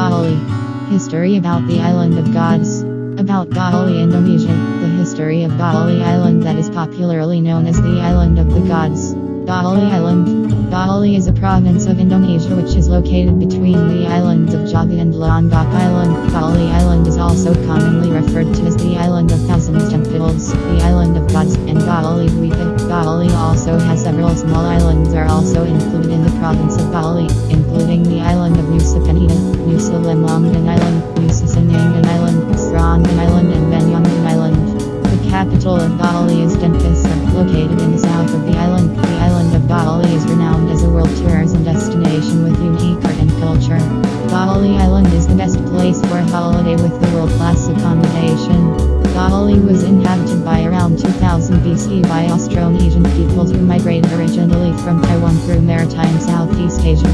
Bali. History about the Island of Gods. About Bali, Indonesia. The history of Bali Island that is popularly known as the Island of the Gods. Bali Island. Bali is a province of Indonesia which is located between the islands of Java and Lombok Island. Bali Island is also commonly referred to as the Island of Thousand Temples, the Island of Gods, and Bali Dwipa. Bali also has several small islands are also included in the province of Bali, including the island of Nusa Penida, Nusa Lembongan Island, Nusa Ceningan Island, Serangan Island, and Menjangan Island. The capital of Bali is Denpasar, located in the south of the island. The island of Bali is renowned as a world tourism destination with unique art and culture. Bali Island is the best place for a holiday with the world-class accommodation. Bali was inhabited by around 2000 BC by Austronesian peoples who migrated originally from Taiwan through Maritime Southeast Asia.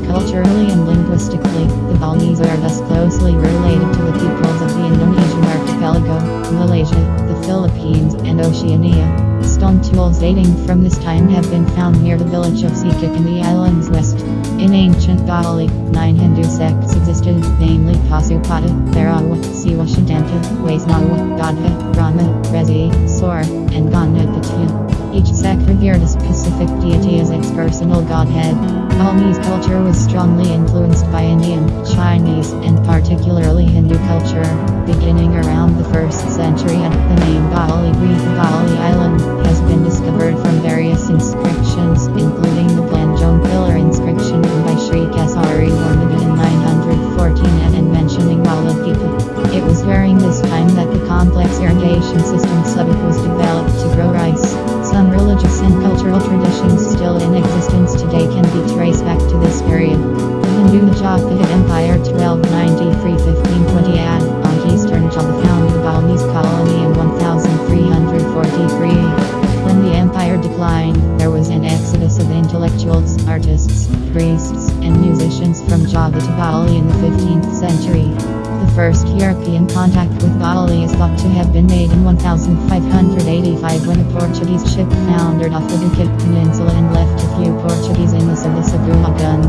Culturally and linguistically, the Balinese are thus closely related to the peoples of the Indonesian archipelago, Malaysia, the Philippines, and Oceania. Stone tools dating from this time have been found near the village of Sikik in the island's west. In ancient Bali, 9 Hindu sects existed, namely Pasupada, Bhairawa, Siwa Shantanta, Vaisnava, Gadha, Rama, Rezi, Sor, and Ganapatya. Each sect revered a specific deity as its personal godhead. Balinese culture was strongly influenced by Indian, Chinese, and particularly Hindu culture. Beginning around the 1st century, the name Bali Dwipa, Bali Island, has been discovered from various inscriptions, including the Blanjong pillar inscription by Sri Kesari Warmadi in 914 and mentioning Bali Dwipa. It was during this time that the complex irrigation system Subak was developed to grow rice. Some religious and cultural traditions still in existence today can be traced back to this period. The Hindu Japatid Empire 1293-1520 on eastern Java founded the Balinese colony in 1343. When the empire declined, there was an exodus of intellectuals, artists, priests, and musicians from Java to Bali in the 15th century. The first European contact with Bali is thought to have been made in 1585 when a Portuguese ship foundered off the Bukit Peninsula and left a few Portuguese in the Sabuhagun.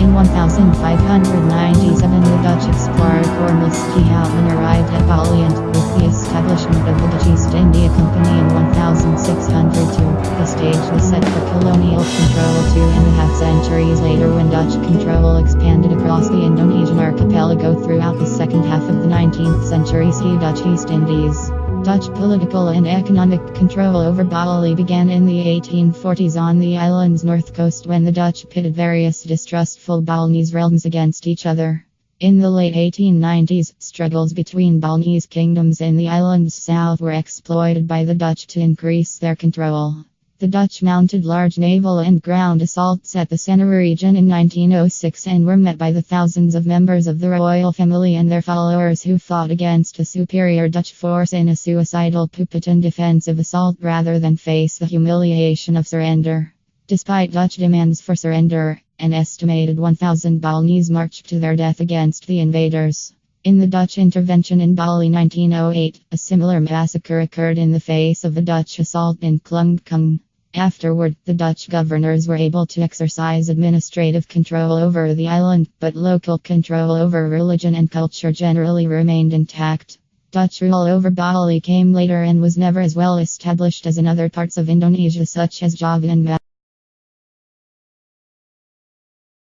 In 1597 the Dutch explorer Cornelis de Houtman arrived at Bali and, with the establishment of the Dutch East India Company in 1602, the stage was set for colonial control 2.5 centuries later when Dutch control expanded across the Indonesian archipelago throughout the second half of the 19th century. See Dutch East Indies. Dutch political and economic control over Bali began in the 1840s on the island's north coast when the Dutch pitted various distrustful Balinese realms against each other. In the late 1890s, struggles between Balinese kingdoms in the island's south were exploited by the Dutch to increase their control. The Dutch mounted large naval and ground assaults at the Sennar region in 1906 and were met by the thousands of members of the royal family and their followers who fought against a superior Dutch force in a suicidal Pupitan defensive assault rather than face the humiliation of surrender. Despite Dutch demands for surrender, an estimated 1,000 Balinese marched to their death against the invaders. In the Dutch intervention in Bali 1908, a similar massacre occurred in the face of a Dutch assault in Klungkung. Afterward, the Dutch governors were able to exercise administrative control over the island, but local control over religion and culture generally remained intact. Dutch rule over Bali came later and was never as well established as in other parts of Indonesia such as Java and